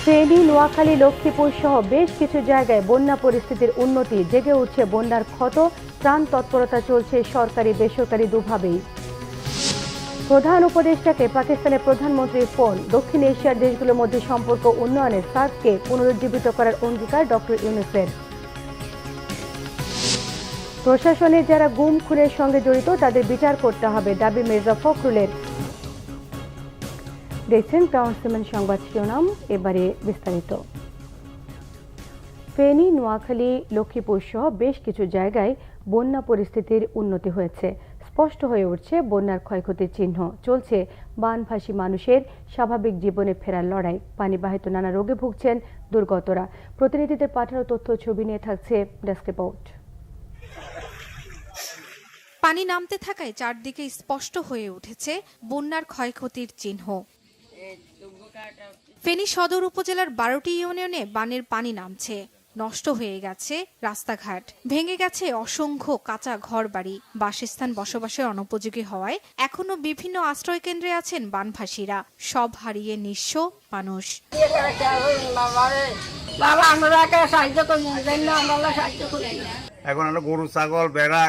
ফেনী, নোয়াখালী, লক্ষ্মীপুর সহ বেশ কিছু জায়গায় বন্যা পরিস্থিতির উন্নতি, জেগে উঠছে বন্যার ক্ষত, ত্রাণ তৎপরতা চলছে সরকারি বেসরকারি দুভাবেই। প্রধান উপদেষ্টাকে পাকিস্তানের প্রধানমন্ত্রীর ফোন, দক্ষিণ এশিয়ার দেশগুলোর মধ্যে সম্পর্ক উন্নয়নে সার্ককে পুনরুজ্জীবিত করার অঙ্গীকার ডক্টর ইউনূসের। প্রশাসনের যারা গুম খুনের সঙ্গে জড়িত তাদের বিচার করতে হবে, দাবি মির্জা ফখরুলের। দেখছেন ক্রাউন সিমেন্ট সংবাদ শিরোনাম, এবারে বিস্তারিত। ফেনী, নোয়াখালী, লক্ষ্মীপুর সহ বেশ কিছু জায়গায় বন্যা পরিস্থিতির উন্নতি হয়েছে। স্পষ্ট হয়ে উঠছে বন্যার ক্ষয়ক্ষতির চিহ্ন। চলছে বানভাসী মানুষের স্বাভাবিক জীবনে ফেরার লড়াই। পানিবাহিত নানা রোগে ভুগছেন দুর্গতরা। প্রতিনিধিদের পাঠানো তথ্য ছবি নিয়ে থাকছে ডেস্ক রিপোর্ট। পানি নামতে থাকায় চারদিকে স্পষ্ট হয়ে উঠেছে বন্যার ক্ষয়ক্ষতির চিহ্ন। ফেনী সদর উপজেলার 12টি ইউনিয়নে বানের পানি নামছে। নষ্ট হয়ে গেছে রাস্তাঘাট, ভেঙে গেছে অসংখ্য কাঁচা ঘরবাড়ি। বাসস্থান বসবাসের অনুপযোগী হওয়ায় এখনো বিভিন্ন আশ্রয় কেন্দ্রে আছেন বানভাসীরা। সব হারিয়ে নিঃস্ব মানুষ। এখন আমরা গরু, ছাগল, ভেড়া,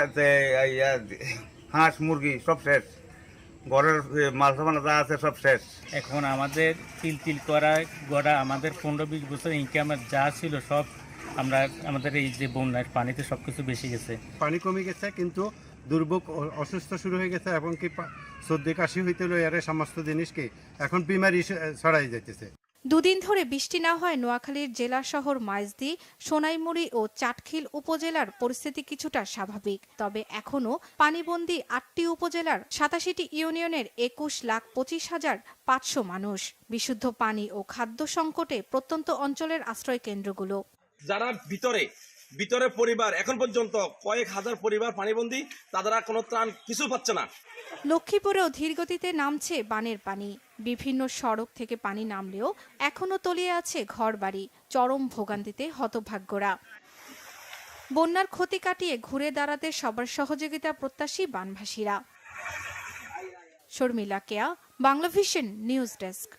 হাঁস, মুরগি সব শেষ। ঘরের মাল সামান যা আছে সব শেষ। এখন আমাদের তিল করা গড়া আমাদের 15-20 বছর ইনকামের যা ছিল সব আমরা আমাদের এই যে বন্যার পানিতে সবকিছু বেশি গেছে। পানি কমে গেছে, কিন্তু দুর্ভোগ অসুস্থ শুরু হয়ে গেছে এবং কি সর্দি কাশি হইতে লইয়ারে সমস্ত জিনিসকে এখন বিমারি ছড়াই যাইতেছে। দুদিন ধরে বৃষ্টি না হয় নোয়াখালীর জেলা শহর মাইজদী, সোনাইমুড়ি ও চাটখিল উপজেলার পরিস্থিতি কিছুটা স্বাভাবিক। তবে এখনো পানিবন্দী 8টি উপজেলার 87টি ইউনিয়নের 21,25,500 মানুষ। বিশুদ্ধ পানি ও খাদ্য সংকটে প্রত্যন্ত অঞ্চলের আশ্রয় কেন্দ্রগুলো। যারা ভিতরে পরিবার এখন পর্যন্ত কয়েক হাজার পরিবার পানিবন্দী, তারা কোনো ত্রাণ কিছু পাচ্ছে না। লক্ষ্মীপুরেও ধীরগতিতে নামছে বানের পানি। বিভিন্ন সড়ক থেকে পানি নামলেও এখনো তলিয়ে আছে ঘরবাড়ি। চরম ভোগান্তিতে হতভাগ্যরা। বন্যার ক্ষতি কাটিয়ে ঘুরে দাঁড়াতে সবার সহযোগিতা প্রত্যাশী বানভাসীরা। শর্মিলা কেয়া, বাংলাভিশন নিউজ ডেস্ক।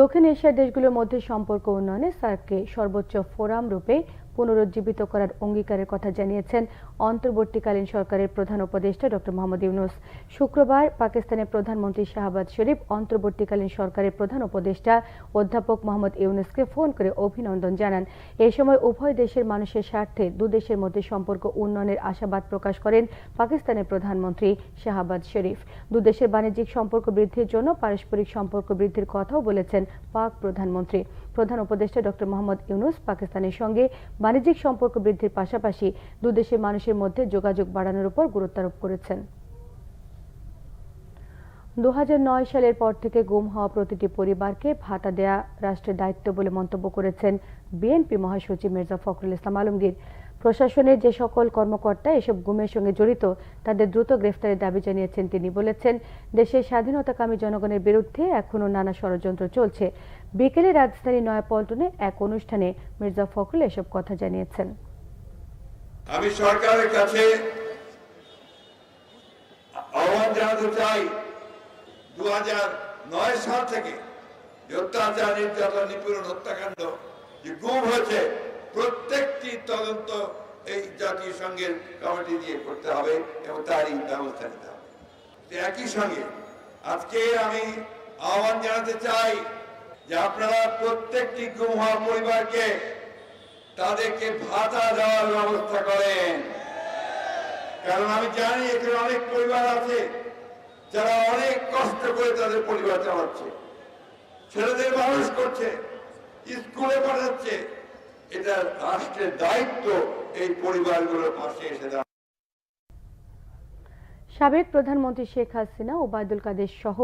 দক্ষিণ এশিয়ার দেশগুলোর মধ্যে সম্পর্ক উন্নয়নে সার্ককে সর্বোচ্চ ফোরাম রূপে পুনরুজ্জীবিত করার অঙ্গীকারের কথা জানিয়েছেন অন্তর্বর্তীকালীন সরকারের প্রধান উপদেষ্টা ডক্টর মোহাম্মদ ইউনূস। শুক্রবার পাকিস্তানের প্রধানমন্ত্রী শাহবাজ শরীফ অন্তর্বর্তীকালীন সরকারের প্রধান উপদেষ্টা অধ্যাপক মোহাম্মদ ইউনূসকে ফোন করে অভিনন্দন জানান। এ সময় উভয় দেশের মানুষের স্বার্থে দুদেশের মধ্যে সম্পর্ক উন্নয়নের আশাবাদ প্রকাশ করেন পাকিস্তানের প্রধানমন্ত্রী শাহবাজ শরীফ। দুদেশের বাণিজ্যিক সম্পর্ক বৃদ্ধির জন্য পারস্পরিক সম্পর্ক বৃদ্ধির কথাও বলেছেন পাক প্রধানমন্ত্রী। প্রধান উপদেষ্টা ডক্টর মোহাম্মদ ইউনূস পাকিস্তানের সঙ্গে বাণিজ্যিক সম্পর্ক বৃদ্ধির পাশাপাশি দুদেশের মানুষের মধ্যে যোগাযোগ বাড়ানোর উপর গুরুত্ব আরোপ করেছেন। 2009 সালের পর থেকে গুম হওয়া প্রতিটি পরিবারকে ভাতা দেয়া রাষ্ট্রের দায়িত্ব বলে মন্তব্য করেছেন বিএনপি মহাসচিব মির্জা ফখরুল ইসলাম আলমগীর। প্রশাসনের যে সকল কর্মকর্তা এসব গুমের সঙ্গে জড়িত তাদের দ্রুত গ্রেফতারের দাবি জানিয়েছেন তিনি। বলেছেন, দেশের স্বাধীনতাকামী জনগণের বিরুদ্ধে এখনো নানা ষড়যন্ত্র চলছে। বিকেলে রাজধানী নয়াপল্টনে এক অনুষ্ঠানে মির্জা ফখরুল এসব কথা জানিয়েছেন। আমি সরকারের কাছে আহ্বান জানাতে চাই, 2009 সাল থেকে অত্যাচার, নির্যাতন, নিপীড়ন, হত্যাকাণ্ড যে গুম হয়েছে প্রত্যেকটি তদন্ত এই জাতিসংঘের কমিটি দিয়ে করতে হবে এবং তারই ব্যবস্থা নিতে হবে। একই সঙ্গে আজকে আমি আহ্বান জানাতে চাই যে আপনারা প্রত্যেকটি গুম হওয়া পরিবারকে তাদেরকে ভাতা দেওয়ার ব্যবস্থা করেন। কারণ আমি জানি এখানে অনেক পরিবার আছে যারা অনেক কষ্ট করে তাদের পরিবার চালাচ্ছে, ছেলেদের মানুষ করছে, স্কুলে পাঠাচ্ছে। এটা রাষ্ট্রের দায়িত্ব এই পরিবারগুলোর পাশে এসে দাঁড়ানো। সাবেক প্রধানমন্ত্রী শেখ হাসিনা, ওবায়দুল কাদের সহ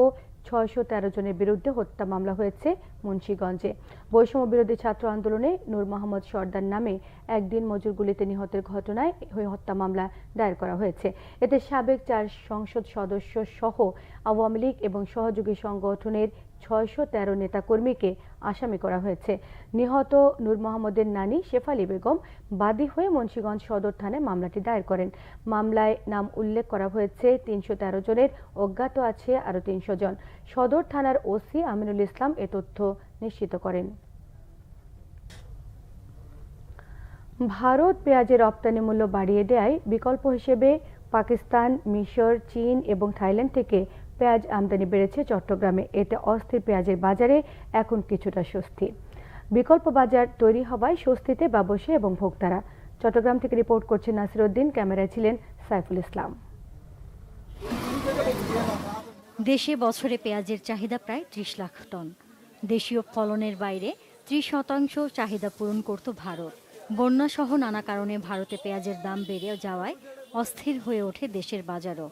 613 জনের বিরুদ্ধে হত্যা মামলা হয়েছে মুন্সিগঞ্জে। বৈষম্য বিরোধী ছাত্র আন্দোলনে নূর মোহাম্মদ সর্দার নামে একদিন মজুর গুলিতে নিহতের ঘটনায় হত্যা মামলা দায়ের করা হয়েছে। এতে সাবেক 4 সংসদ সদস্য সহ আওয়ামী লীগ এবং সহযোগী সংগঠনের 613 নেতাকর্মীকে আসামি করা হয়েছে। নিহত নূর মোহাম্মদের নানি শেফালী বেগম বাদী হয়ে মুন্সিগঞ্জ সদর থানায় মামলাটি দায়ের করেন। মামলায় নাম উল্লেখ করা হয়েছে 313 জনের, অজ্ঞাত আছে আরও 300 জন। সদর থানার ওসি আমিনুল ইসলাম এ তথ্য নিশ্চিত করেন। ভারত পেঁয়াজের রপ্তানি মূল্য বাড়িয়ে দেয় বিকল্প হিসেবে পাকিস্তান, মিশর, চীন এবং থাইল্যান্ড থেকে পেঁয়াজ আমদানি বেড়েছে চট্টগ্রামে। এতে অস্থির পেঁয়াজের বাজারে এখন কিছুটা স্বস্তি। বিকল্প বাজার তৈরি হওয়ায় স্বস্তিতে ব্যবসায়ী এবং ভোক্তারা। চট্টগ্রাম থেকে রিপোর্ট করছেন নাসির উদ্দিন, ক্যামেরায় ছিলেন সাইফুল ইসলাম। দেশে বছরে পেঁয়াজের চাহিদা প্রায় 30 লাখ টন। দেশীয় ফলনের বাইরে 30% চাহিদা পূরণ করত ভারত। বন্যাসহ নানা কারণে ভারতে পেঁয়াজের দাম বেড়ে যাওয়ায় অস্থির হয়ে ওঠে দেশের বাজারও।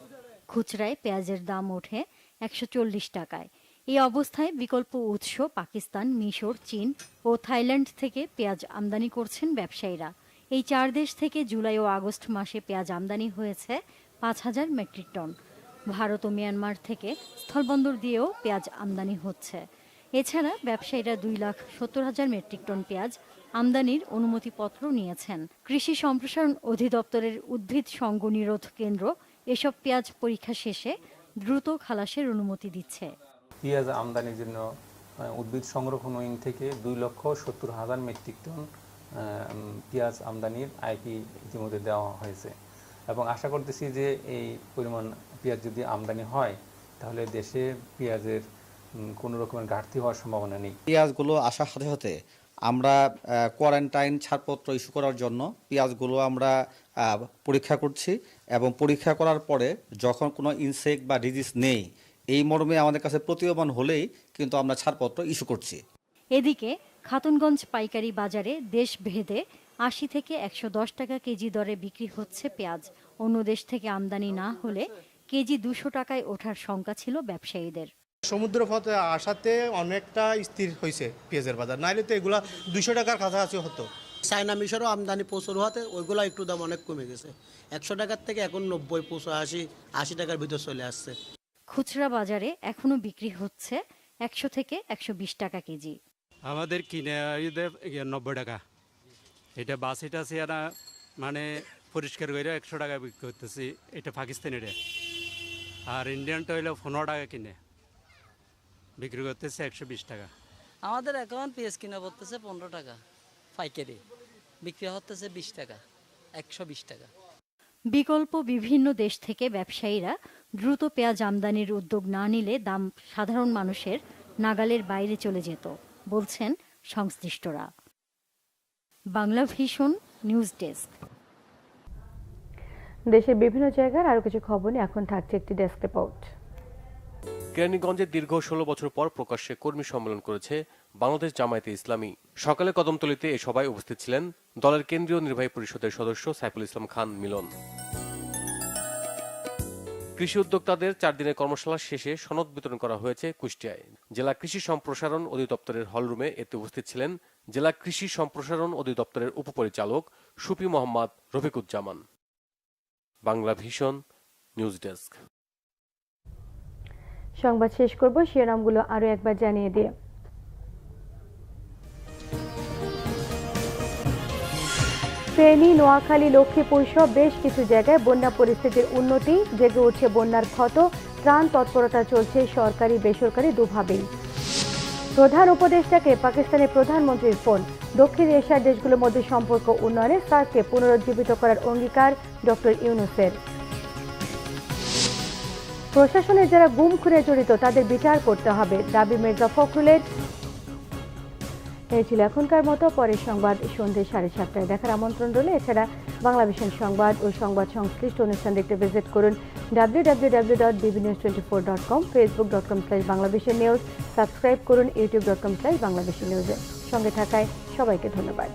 খুচরায় পেঁয়াজের দাম ওঠে 140 টাকায়। এই অবস্থায় বিকল্প উৎস পাকিস্তান, মিশর, চীন ও থাইল্যান্ড থেকে পেঁয়াজ আমদানি করছেন ব্যবসায়ীরা। এই 4 দেশ থেকে জুলাই ও আগস্ট মাসে পেঁয়াজ আমদানি হয়েছে 5000 মেট্রিক টন। ভারত ও মিয়ানমার থেকে স্থলবন্দর দিয়েও পেঁয়াজ আমদানি হচ্ছে। এছাড়া ব্যবসায়ীরা 2,70,000 মেট্রিক টন পেঁয়াজ আমদানির অনুমতিপত্র নিয়েছেন। কৃষি সম্প্রসারণ অধিদপ্তরের উদ্ভিদ সঙ্গ নিরোধ কেন্দ্র এসব পেঁয়াজ পরীক্ষা শেষে দ্রুত খালাসের অনুমতি দিচ্ছে। পেঁয়াজ আমদানির জন্য উদ্ভিদ সংরক্ষণ উইং থেকে 2,70,000 মেট্রিক টন পেঁয়াজ আমদানির আইপি ইতিমধ্যে দেওয়া হয়েছে এবং আশা করতেছি যে এই পরিমাণ পেঁয়াজ যদি আমদানি হয় তাহলে দেশে পেঁয়াজের কোনো রকমের ঘাটতি হওয়ার সম্ভাবনা নেই। পেঁয়াজগুলো আসার সাথে সাথে আমরা কোয়ারেন্টাইন ছাড়পত্র ইস্যু করার জন্য পেঁয়াজগুলো আমরা পরীক্ষা করছি এবং পরীক্ষা করার পরে যখন কোনো ইনসেক্ট বা ডিজিজ নেই এই মর্মে আমাদের কাছে প্রতীয়মান হলেই কিন্তু আমরা ছাড়পত্র ইস্যু করছি। এদিকে খাতুনগঞ্জ পাইকারি বাজারে দেশ ভেদে 80 থেকে 110 টাকা কেজি দরে বিক্রি হচ্ছে পেঁয়াজ। অন্য দেশ থেকে আমদানি না হলে কেজি 200 টাকায় ওঠার শঙ্কা ছিল ব্যবসায়ীদের। সমুদ্র পথে আসাতে অনেকটা স্থির হয়েছে পেঁয়াজের বাজার, নাইলে তো এগুলা 200 টাকার কাছাকাছি হতো। চায়না মিশরও আমদানি প্রচুর হওয়াতে ওইগুলো একটু দাম অনেক কমে গেছে। 100 টাকার থেকে এখন 90, 85, 80 টাকার ভিতর চলে আসছে। খুচরা বাজারে এখনো বিক্রি হচ্ছে 100 থেকে 120 টাকা কেজি। আমাদের কিনে 90 টাকা। এটা বাসিটা চেয়ারা মানে পরিষ্কার করে 100 টাকা বিক্রি করতেছি। এটা পাকিস্তানির। আর ইন্ডিয়ানটা হইলে 15 টাকা কিনে বিক্রি করতেছে 120 টাকা। আমাদের এখন পেঁয়াজ কিনা পড়তেছে 15 টাকা পাইকারি, বিক্রি হতেছে 20 টাকা, 120 টাকা। বিকল্প বিভিন্ন দেশ থেকে ব্যবসায়ীরা দ্রুত পেঁয়াজ আমদানির উদ্যোগ না নিলে দাম সাধারণ মানুষের নাগালের বাইরে চলে যেত, বলছেন সংশ্লিষ্টরা। Bangla vision news desk. দেশের বিভিন্ন জায়গার আরো কিছু খবর নিয়ে এখন থাকছে একটি ডেস্ক রিপোর্ট। কেরানীগঞ্জে দীর্ঘ 16 বছর পর প্রকাশ্যে কর্মী সম্মেলন করেছে বাংলাদেশ জামায়াতে ইসলামী। সকালে কদমতলীতে এ সভায় উপস্থিত ছিলেন দলের কেন্দ্রীয় নির্বাহী পরিষদের সদস্য সাইফুল ইসলাম খান মিলন। কৃষি উদ্যোক্তাদের 4 দিনের কর্মশালা শেষে সনদ বিতরণ করা হয়েছে কুষ্টিয়ায়। জেলা কৃষি সম্প্রসারণ অধিদপ্তরের হলরুমে এতে উপস্থিত ছিলেন জেলা কৃষি সম্প্রসারণ অধিদপ্তরের উপপরিচালক Sufi Mohammad Rafiquzzaman. Bangla vision news desk. সংবাদ শেষ করব শিরোনামগুলো আরো একবার জানিয়ে দিয়ে। ফেনী, নোয়াখালী, লক্ষ্মীপুর সহ বেশ কিছু জায়গায় বন্যা পরিস্থিতির উন্নতি, জেগে উঠছে বন্যার ক্ষত। ত্রাণ তৎপরতা চলছে সরকারি বেসরকারি দুভাবেই। প্রধান উপদেষ্টাকে পাকিস্তানের প্রধানমন্ত্রীর ফোন। দক্ষিণ এশিয়ার দেশগুলোর মধ্যে সম্পর্ক উন্নয়নে সার্ককে পুনরুজ্জীবিত করার অঙ্গীকার ডক্টর ইউনূসের। প্রশাসনের যারা গুম খুনে জড়িত তাদের বিচার করতে হবে, দাবি মির্জা ফখরুলের। এই ছিল এখনকার মতো। পরের সংবাদ সন্ধ্যে 7:30টায় দেখার আমন্ত্রণ রইল। এছাড়া বাংলা ভিশন সংবাদ ও সংবাদ সংশ্লিষ্ট অনুষ্ঠান দেখতে ভিজিট করুন www.bbnews24.com, facebook.com/banglavishnnews, সাবস্ক্রাইব করুন youtube.com/banglavishnnews। সঙ্গে থাকায় সবাইকে ধন্যবাদ।